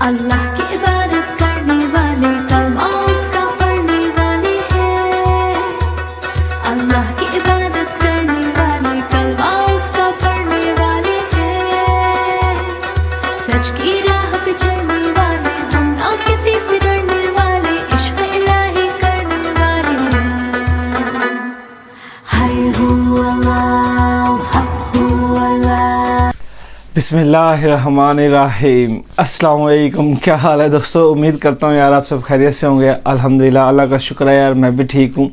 अल्लाह की इबादत करने वाले कलमा उसका पढ़ने वाले हैं। अल्लाह की इबादत करने वाले कलमा उसका पढ़ने वाले हैं। सच की राह पे चलने वाले हम ना किसी से डरने वाले, इश्क इलाही करने वाले हैं। हाय हू अल्लाह हक हू अल्लाह। बिस्मिल्लाहिर्रहमानिर्रहीम। अस्सलाम वालेकुम। क्या हाल है दोस्तों? उम्मीद करता हूँ यार आप सब खैरियत से होंगे। अल्हम्दुलिल्लाह, अल्लाह का शुक्र है यार, मैं भी ठीक हूँ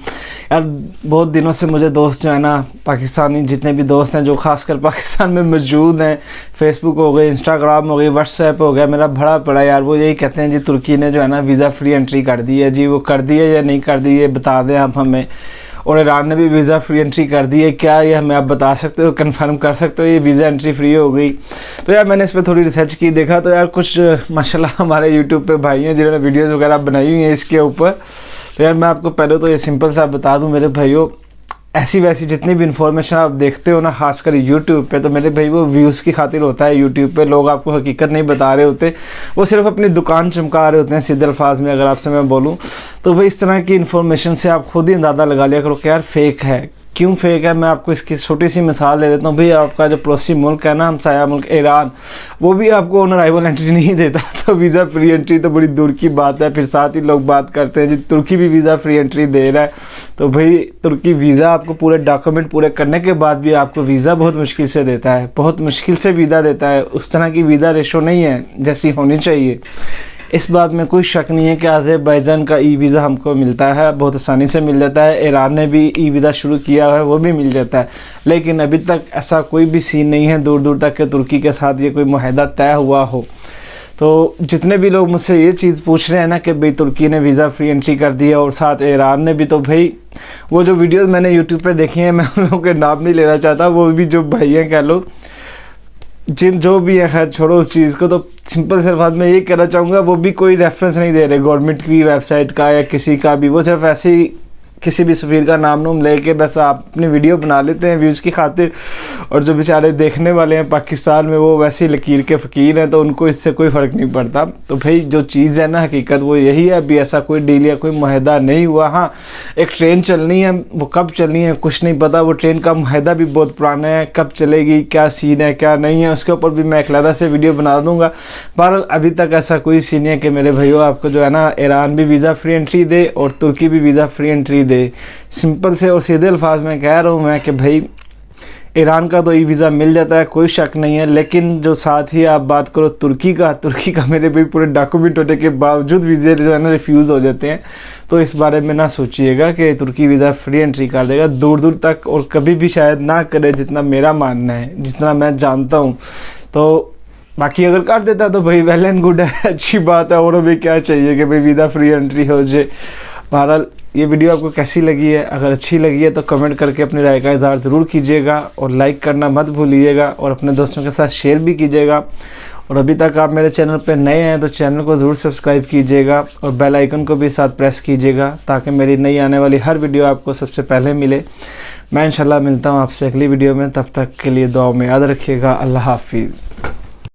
यार। बहुत दिनों से मुझे दोस्त जो है ना, पाकिस्तानी जितने भी दोस्त हैं जो खासकर पाकिस्तान में मौजूद हैं, फेसबुक हो गए, इंस्टाग्राम हो गई, व्हाट्सएप हो गया, मेरा भरा पड़ा यार, वो यही कहते हैं जी तुर्की ने जो है ना वीज़ा फ्री एंट्री कर दी है। जी वो कर दी है या नहीं कर दी है बता दें आप हमें। और ईरान ने भी वीज़ा फ्री एंट्री कर दी है, क्या ये हमें आप बता सकते हो, कंफर्म कर सकते हो ये वीज़ा एंट्री फ्री हो गई? तो यार मैंने इस पर थोड़ी रिसर्च की, देखा तो यार कुछ माशाल्लाह हमारे यूट्यूब पे भाई हैं जिन्होंने वीडियोस वगैरह बनाई हुई हैं इसके ऊपर। तो यार मैं आपको पहले तो ये सिंपल सा बता दूं मेरे भाइयों, ऐसी वैसी जितनी भी इन्फॉर्मेशन आप देखते हो ना, खासकर यूट्यूब पे, तो मेरे भाई वो व्यूज़ की खातिर होता है। यूट्यूब पे लोग आपको हकीकत नहीं बता रहे होते, वो सिर्फ अपनी दुकान चमका रहे होते हैं सीधे अल्फाज में। अगर आपसे मैं बोलूँ तो भाई इस तरह की इन्फॉर्मेशन से आप खुद ही अंदाज़ा लगा लिया करो कि यार फेक है। क्यों फेक है, मैं आपको इसकी छोटी सी मिसाल दे देता हूँ। भाई आपका जो पड़ोसी मुल्क है ना, हमसाया मुल्क ईरान, वो भी आपको ऑन अराइवल एंट्री नहीं देता, तो वीज़ा फ्री एंट्री तो बड़ी दूर की बात है। फिर साथ ही लोग बात करते हैं जी तुर्की भी वीज़ा फ्री एंट्री दे रहा है। तो भाई तुर्की वीज़ा आपको पूरे डॉक्यूमेंट पूरे करने के बाद भी आपको वीज़ा बहुत मुश्किल से देता है, बहुत मुश्किल से वीज़ा देता है। उस तरह की वीज़ा रेशो नहीं है जैसी होनी चाहिए। इस बात में कोई शक नहीं है कि अज़रबैजान का ई वीज़ा हमको मिलता है, बहुत आसानी से मिल जाता है। ईरान ने भी ई वीज़ा शुरू किया है, वो भी मिल जाता है। लेकिन अभी तक ऐसा कोई भी सीन नहीं है दूर दूर तक कि तुर्की के साथ ये कोई मुआहदा तय हुआ हो। तो जितने भी लोग मुझसे ये चीज़ पूछ रहे हैं ना कि भाई तुर्की ने वीज़ा फ्री एंट्री कर दी है और साथ ईरान ने भी, तो भाई वो जो वीडियोज़ मैंने यूट्यूब पर देखी हैं, मैं उन लोगों के नाम नहीं लेना चाहता, वो भी जो भाई हैं कह लो, जो भी है, खैर छोड़ो उस चीज़ को। तो सिंपल से बात मैं ये कहना चाहूँगा, वो भी कोई रेफरेंस नहीं दे रहे गवर्नमेंट की वेबसाइट का या किसी का भी, वो सिर्फ ऐसे ही किसी भी सफ़ीर का नाम नूम लेके बस आप अपनी वीडियो बना लेते हैं व्यूज़ की खातिर। और जो बेचारे देखने वाले हैं पाकिस्तान में, वो वैसे ही लकीर के फ़कीर हैं, तो उनको इससे कोई फ़र्क नहीं पड़ता। तो भाई जो चीज़ है ना, हकीकत वो यही है, अभी ऐसा कोई डील या कोई मुआहदा नहीं हुआ। हाँ, एक ट्रेन चलनी है, वो कब चलनी है कुछ नहीं पता, वो ट्रेन का मुआहदा भी बहुत पुराना है, कब चलेगी, क्या सीन है क्या नहीं है, उसके ऊपर भी मैं एक अलग से वीडियो बना दूँगा। बहरहाल अभी तक ऐसा कोई सीन है कि मेरे भाइयों आपको जो है ना ईरान भी वीज़ा फ्री एंट्री दे और तुर्की भी वीज़ा फ्री एंट्री दे। सिंपल से और सीधे अल्फाज में कह रहा हूँ मैं कि भाई ईरान का तो ई वीज़ा मिल जाता है, कोई शक नहीं है। लेकिन जो साथ ही आप बात करो तुर्की का मेरे भाई पूरे डॉक्यूमेंट होने के बावजूद वीज़े जो है ना रिफ्यूज़ हो जाते हैं। तो इस बारे में ना सोचिएगा कि तुर्की वीज़ा फ्री एंट्री कर देगा दूर दूर तक, और कभी भी शायद ना करे, जितना मेरा मानना है, जितना मैं जानता हूँ। तो बाकी अगर कर देता तो भाई वेल एंड गुड है, अच्छी बात है, और अभी क्या चाहिए कि भाई वीज़ा फ्री एंट्री हो जाए। बहरहाल ये वीडियो आपको कैसी लगी है? अगर अच्छी लगी है तो कमेंट करके अपनी राय का इज़हार ज़रूर कीजिएगा, और लाइक करना मत भूलिएगा, और अपने दोस्तों के साथ शेयर भी कीजिएगा। और अभी तक आप मेरे चैनल पर नए हैं तो चैनल को ज़रूर सब्सक्राइब कीजिएगा, और बेल आइकन को भी साथ प्रेस कीजिएगा, ताकि मेरी नई आने वाली हर वीडियो आपको सबसे पहले मिले। मैं इंशाल्लाह मिलता हूँ आपसे अगली वीडियो में, तब तक के लिए दुआ में याद रखिएगा। अल्लाह हाफिज़।